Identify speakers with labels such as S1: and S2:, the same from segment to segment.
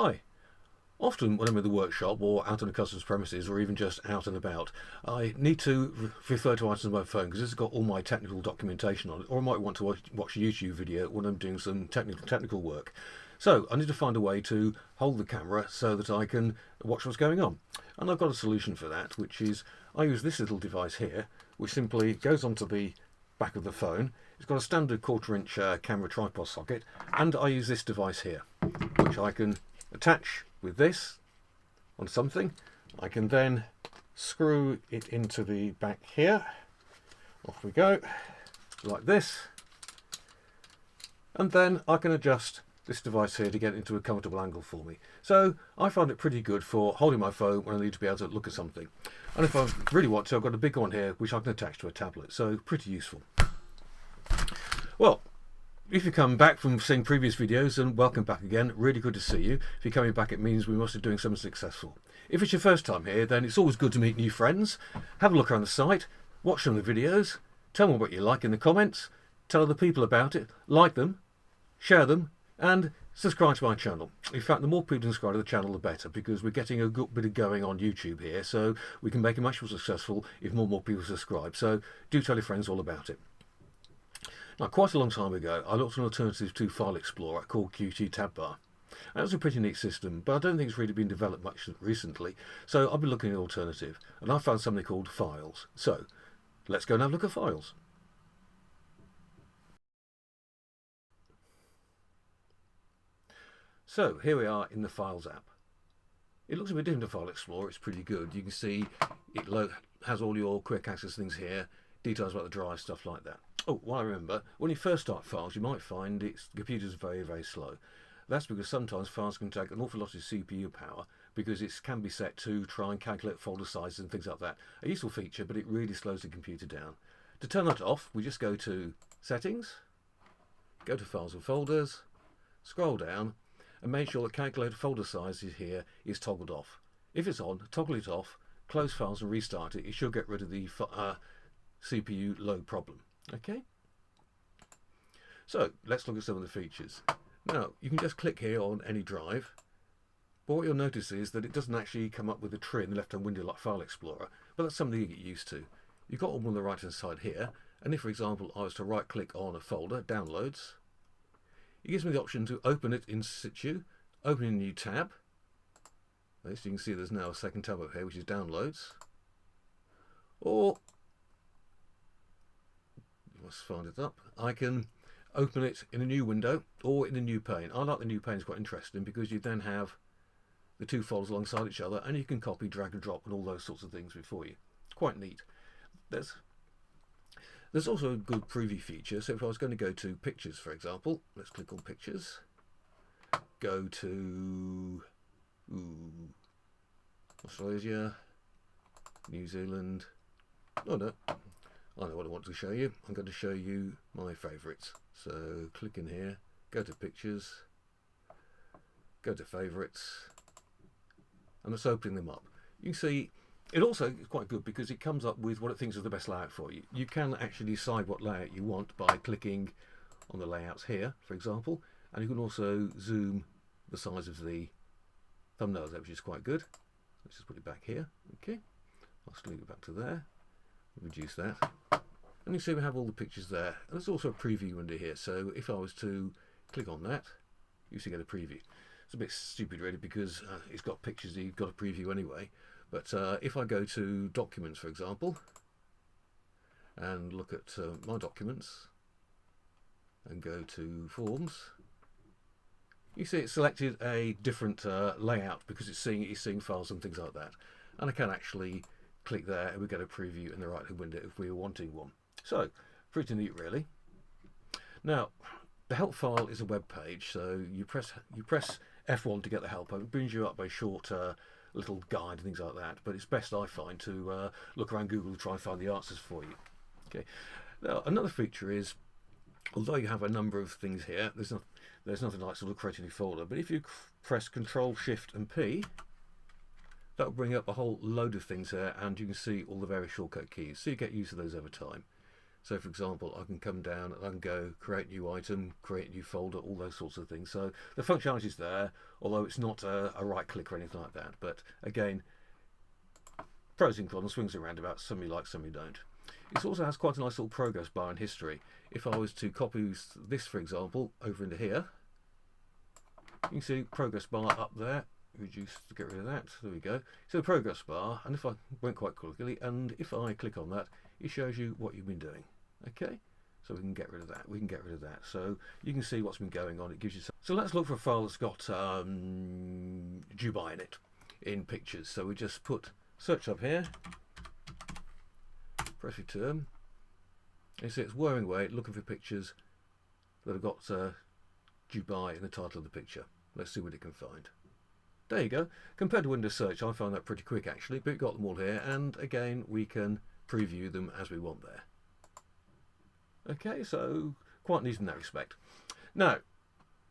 S1: Hi. Often when I'm in the workshop or out on a customer's premises or even just out and about, I need to refer to items on my phone because it's got all my technical documentation on it, or I might want to watch a YouTube video when I'm doing some technical work. So I need to find a way to hold the camera so that I can watch what's going on. And I've got a solution for that, which is I use this little device here, which simply goes onto the back of the phone. It's got a standard 1/4 inch camera tripod socket, and I use this device here, which I can attach with this on something. I can then screw it into the back here. Off we go, like this. And then I can adjust this device here to get into a comfortable angle for me. So I find it pretty good for holding my phone when I need to be able to look at something. And if I really want to, I've got a big one here which I can attach to a tablet. So pretty useful. Well, if you come back from seeing previous videos, then welcome back again. Really good to see you. If you're coming back, it means we must be doing something successful. If it's your first time here, then it's always good to meet new friends. Have a look around the site, watch some of the videos, tell me what you like in the comments, tell other people about it, like them, share them, and subscribe to my channel. In fact, the more people subscribe to the channel, the better, because we're getting a good bit of going on YouTube here, so we can make it much more successful if more and more people subscribe. So do tell your friends all about it. Now, quite a long time ago, I looked at an alternative to File Explorer called QTTabBar. That was a pretty neat system, but I don't think it's really been developed much recently. So I've been looking at an alternative, and I found something called Files. So let's go and have a look at Files. So here we are in the Files app. It looks a bit different to File Explorer. It's pretty good. You can see it has all your quick access things here, details about the drive, stuff like that. Oh, well, I remember, when you first start Files, you might find the computer's very, very slow. That's because sometimes Files can take an awful lot of CPU power because it can be set to try and calculate folder sizes and things like that. A useful feature, but it really slows the computer down. To turn that off, we just go to Settings, go to Files and Folders, scroll down, and make sure that calculate folder sizes here is toggled off. If it's on, toggle it off, close Files and restart it. It should get rid of the CPU load problem. Okay, so let's look at some of the features. Now, you can just click here on any drive, but what you'll notice is that it doesn't actually come up with a tree in the left-hand window like File Explorer, but that's something you get used to. You've got one on the right-hand side here, and if, for example, I was to right-click on a folder, Downloads, it gives me the option to open it in situ, open a new tab. As you can see, there's now a second tab up here, which is Downloads, or let's find it up. I can open it in a new window or in a new pane. I like the new pane, it's quite interesting because you then have the two folders alongside each other and you can copy, drag and drop and all those sorts of things before you. Quite neat. There's also a good preview feature. So if I was going to go to Pictures, for example, let's click on Pictures, go to Australasia, New Zealand. Oh no, I know what I want to show you. I'm going to show you my favourites. So click in here, go to Pictures, go to Favourites, and it's opening them up. You can see it also is quite good because it comes up with what it thinks is the best layout for you. You can actually decide what layout you want by clicking on the layouts here, for example, and you can also zoom the size of the thumbnails, which is quite good. Let's just put it back here. Okay, I'll just leave it back to there. Reduce that, and you see we have all the pictures there. And there's also a preview window here, so if I was to click on that, you see get a preview. It's a bit stupid really because it's got pictures, you've got a preview anyway, but if I go to Documents, for example, and look at my documents and go to Forms, you see it's selected a different layout because it's seeing files and things like that, and I can actually click there and we get a preview in the right hand window if we were wanting one. So pretty neat really. Now the help file is a web page, so you press F1 to get the help. It brings you up a short little guide and things like that, but it's best, I find, to look around Google to try and find the answers for you. Okay. Now another feature is, although you have a number of things here, there's nothing like sort of creating a folder, but if you press Control Shift and P, that will bring up a whole load of things here, and you can see all the various shortcut keys, so you get used to those over time. So for example, I can come down and I can go create new item, create new folder, all those sorts of things. So the functionality is there, although it's not a right click or anything like that. But again, pros and cons, swings and roundabouts, some you like, some you don't. It also has quite a nice little progress bar in history. If I was to copy this, for example, over into here, you can see progress bar up there. Reduce to get rid of that. There we go. So the progress bar, and if I went quite quickly, and if I click on that, it shows you what you've been doing. Okay, so we can get rid of that. We can get rid of that. So you can see what's been going on. It gives you some. So let's look for a file that's got Dubai in it, in pictures. So we just put search up here, press return. You see it's whirring away, looking for pictures that have got Dubai in the title of the picture. Let's see what it can find. There you go. Compared to Windows Search, I found that pretty quick actually, but we've got them all here, and again we can preview them as we want there. Okay, so quite neat in that respect. Now,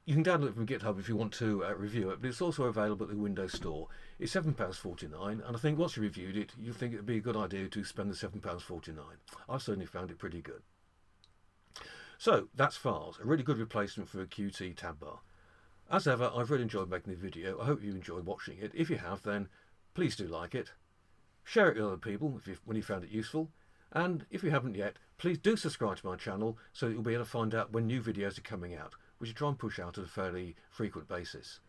S1: you can download it from GitHub if you want to review it, but it's also available at the Windows Store. It's £7.49, and I think once you reviewed it, you think it would be a good idea to spend the £7.49. I've certainly found it pretty good. So, that's files, a really good replacement for a QTTabBar. As ever, I've really enjoyed making the video. I hope you enjoyed watching it. If you have, then please do like it. Share it with other people when you found it useful. And if you haven't yet, please do subscribe to my channel so that you'll be able to find out when new videos are coming out, which I try and push out at a fairly frequent basis.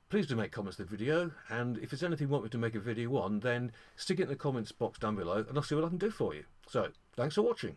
S1: Please do make comments to the video, and if there's anything you want me to make a video on, then stick it in the comments box down below and I'll see what I can do for you. So, thanks for watching.